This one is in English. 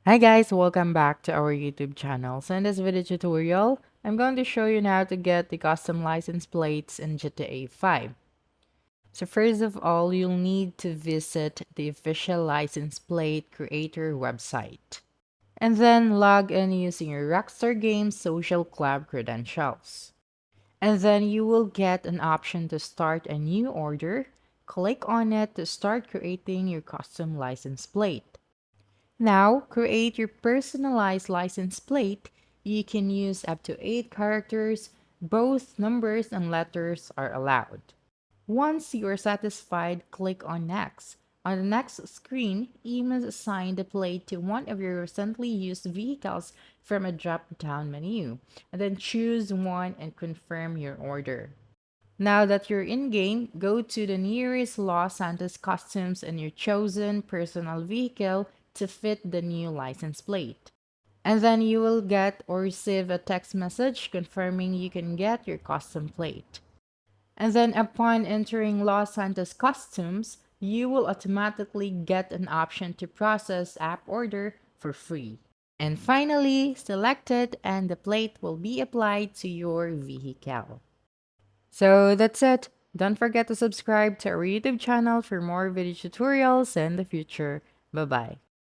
Hi guys, welcome back to our YouTube channel. So in this video tutorial, I'm going to show you how to get the custom license plates in GTA 5. So first of all, you'll need to visit the official license plate creator website. And then log in using your Rockstar Games social club credentials. And then you will get an option to start a new order. Click on it to start creating your custom license plate. Now, create your personalized license plate. You can use up to 8 characters. Both numbers and letters are allowed. Once you are satisfied, click on Next. On the next screen, you must assign the plate to one of your recently used vehicles from a drop-down menu, and then choose one and confirm your order. Now that you're in-game, go to the nearest Los Santos Customs and your chosen personal vehicle to fit the new license plate. And then you will get or receive a text message confirming you can get your custom plate. And then upon entering Los Santos Customs, you will automatically get an option to process app order for free. And finally, select it and the plate will be applied to your vehicle. So that's it. Don't forget to subscribe to our YouTube channel for more video tutorials in the future. Bye bye.